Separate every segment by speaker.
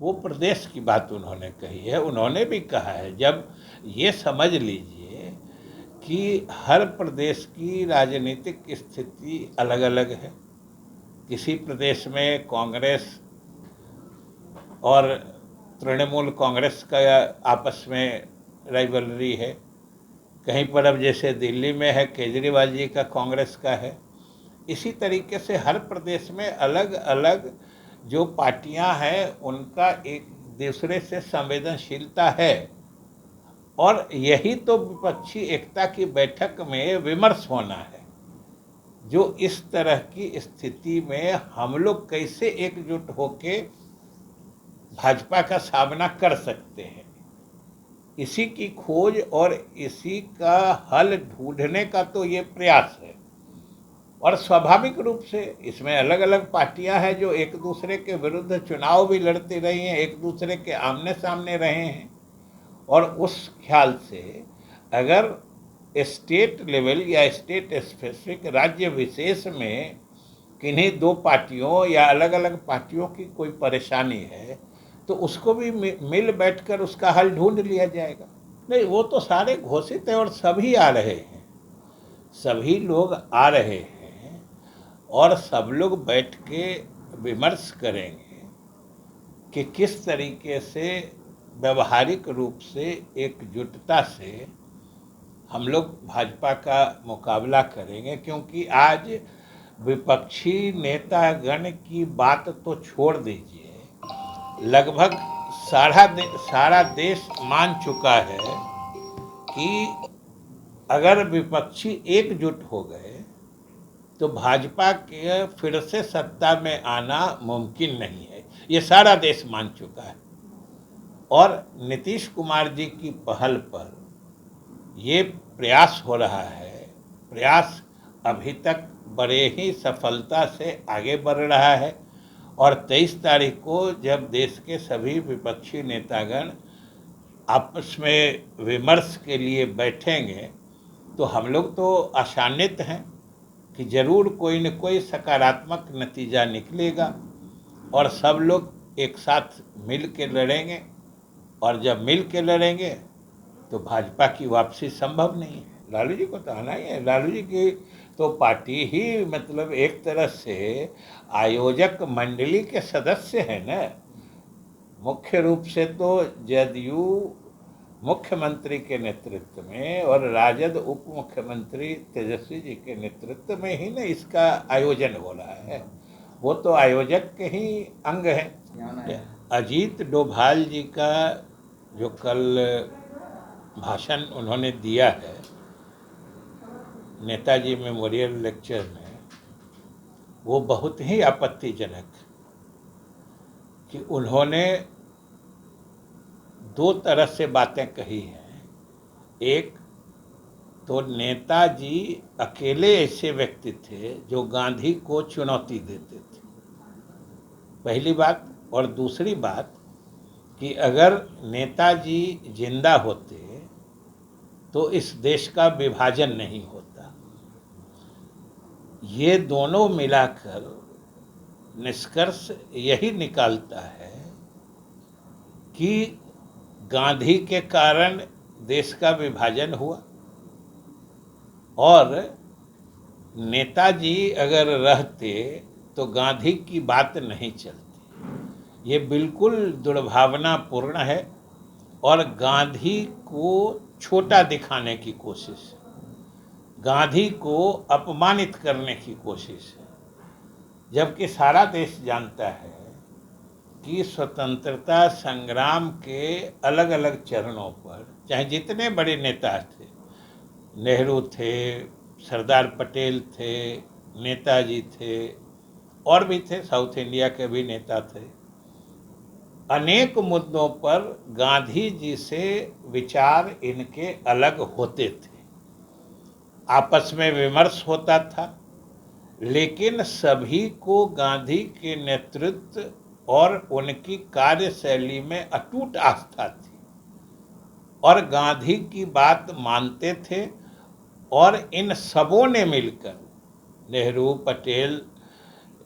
Speaker 1: वो प्रदेश की बात उन्होंने कही है। उन्होंने भी कहा है, जब ये समझ लीजिए कि हर प्रदेश की राजनीतिक स्थिति अलग अलग है। किसी प्रदेश में कांग्रेस और तृणमूल कांग्रेस का आपस में राइवलरी है, कहीं पर अब जैसे दिल्ली में है केजरीवाल जी का कांग्रेस का है। इसी तरीके से हर प्रदेश में अलग अलग जो पार्टियां हैं उनका एक दूसरे से संवेदनशीलता है, और यही तो विपक्षी एकता की बैठक में विमर्श होना है। जो इस तरह की स्थिति में हम लोग कैसे एकजुट होके भाजपा का सामना कर सकते हैं, इसी की खोज और इसी का हल ढूंढने का तो ये प्रयास है। और स्वाभाविक रूप से इसमें अलग अलग पार्टियां हैं जो एक दूसरे के विरुद्ध चुनाव भी लड़ती रही हैं, एक दूसरे के आमने सामने रहे हैं। और उस ख्याल से अगर स्टेट लेवल या स्टेट स्पेसिफिक राज्य विशेष में किन्हीं दो पार्टियों या अलग अलग पार्टियों की कोई परेशानी है तो उसको भी मिल बैठकर उसका हल ढूंढ लिया जाएगा। नहीं, वो तो सारे घोषित है और सभी आ रहे हैं, सभी लोग आ रहे हैं और सब लोग बैठ के विमर्श करेंगे कि किस तरीके से व्यवहारिक रूप से एकजुटता से हम लोग भाजपा का मुकाबला करेंगे। क्योंकि आज विपक्षी नेतागण की बात तो छोड़ दीजिए, लगभग सारा देश मान चुका है कि अगर विपक्षी एकजुट हो गए तो भाजपा के फिर से सत्ता में आना मुमकिन नहीं है, ये सारा देश मान चुका है। और नीतीश कुमार जी की पहल पर ये प्रयास हो रहा है, प्रयास अभी तक बड़े ही सफलता से आगे बढ़ रहा है। और 23 तारीख को जब देश के सभी विपक्षी नेतागण आपस में विमर्श के लिए बैठेंगे तो हम लोग तो आशान्वित हैं कि ज़रूर कोई न कोई सकारात्मक नतीजा निकलेगा और सब लोग एक साथ मिल के लड़ेंगे। और जब मिल के लड़ेंगे तो भाजपा की वापसी संभव नहीं है। लालू जी को तो आना ही है। लालू जी की तो पार्टी ही मतलब एक तरह से आयोजक मंडली के सदस्य हैं ना। मुख्य रूप से तो जदयू मुख्यमंत्री के नेतृत्व में और राजद उप मुख्यमंत्री तेजस्वी जी के नेतृत्व में ही ना इसका आयोजन हो रहा है। वो तो आयोजक के ही अंग हैं। अजीत डोभाल जी का जो कल भाषण उन्होंने दिया है नेताजी मेमोरियल लेक्चर में, वो बहुत ही आपत्तिजनक कि उन्होंने दो तरह से बातें कही हैं। एक तो नेताजी अकेले ऐसे व्यक्ति थे जो गांधी को चुनौती देते थे, पहली बात। और दूसरी बात कि अगर नेताजी जिंदा होते तो इस देश का विभाजन नहीं होता। ये दोनों मिलाकर निष्कर्ष यही निकालता है कि गांधी के कारण देश का विभाजन हुआ और नेताजी अगर रहते तो गांधी की बात नहीं चलती। ये बिल्कुल दुर्भावनापूर्ण है और गांधी को छोटा दिखाने की कोशिश है, गांधी को अपमानित करने की कोशिश है। जबकि सारा देश जानता है कि स्वतंत्रता संग्राम के अलग अलग चरणों पर चाहे जितने बड़े नेता थे, नेहरू थे, सरदार पटेल थे, नेताजी थे और भी थे, साउथ इंडिया के भी नेता थे, अनेक मुद्दों पर गांधी जी से विचार इनके अलग होते थे, आपस में विमर्श होता था, लेकिन सभी को गांधी के नेतृत्व और उनकी कार्यशैली में अटूट आस्था थी और गांधी की बात मानते थे। और इन सबों ने मिलकर, नेहरू, पटेल,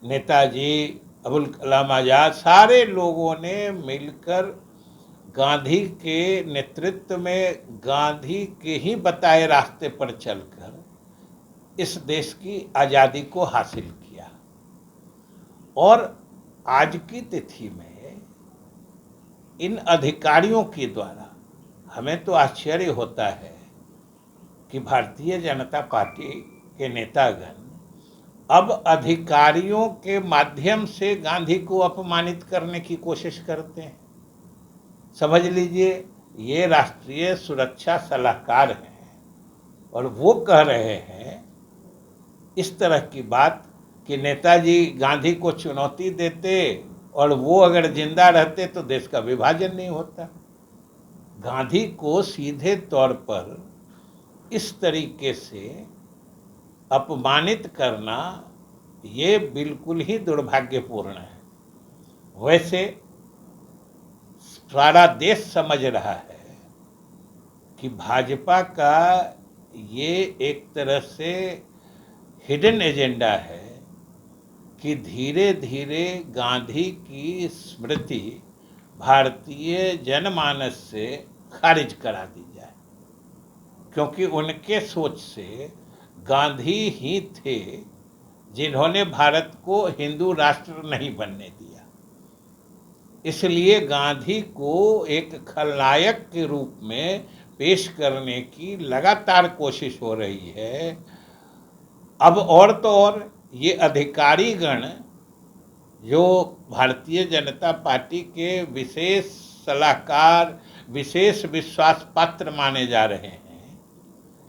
Speaker 1: नेताजी, अबुल कलाम आज़ाद, सारे लोगों ने मिलकर गांधी के नेतृत्व में, गांधी के ही बताए रास्ते पर चलकर इस देश की आज़ादी को हासिल किया। और आज की तिथि में इन अधिकारियों के द्वारा हमें तो आश्चर्य होता है कि भारतीय जनता पार्टी के नेतागण अब अधिकारियों के माध्यम से गांधी को अपमानित करने की कोशिश करते हैं। समझ लीजिए, ये राष्ट्रीय सुरक्षा सलाहकार हैं और वो कह रहे हैं इस तरह की बात कि नेताजी गांधी को चुनौती देते और वो अगर जिंदा रहते तो देश का विभाजन नहीं होता। गांधी को सीधे तौर पर इस तरीके से अपमानित करना ये बिल्कुल ही दुर्भाग्यपूर्ण है। वैसे सारा देश समझ रहा है कि भाजपा का ये एक तरह से हिडन एजेंडा है कि धीरे धीरे गांधी की स्मृति भारतीय जनमानस से खारिज करा दी जाए, क्योंकि उनके सोच से गांधी ही थे जिन्होंने भारत को हिंदू राष्ट्र नहीं बनने दिया। इसलिए गांधी को एक खलनायक के रूप में पेश करने की लगातार कोशिश हो रही है। अब और तो और ये अधिकारीगण जो भारतीय जनता पार्टी के विशेष सलाहकार, विशेष विश्वास पात्र माने जा रहे हैं,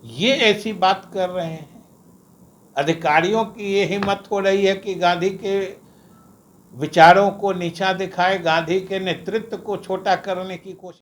Speaker 1: ये ऐसी बात कर रहे हैं। अधिकारियों की ये हिम्मत हो रही है कि गांधी के विचारों को नीचा दिखाए, गांधी के नेतृत्व को छोटा करने की कोशिश।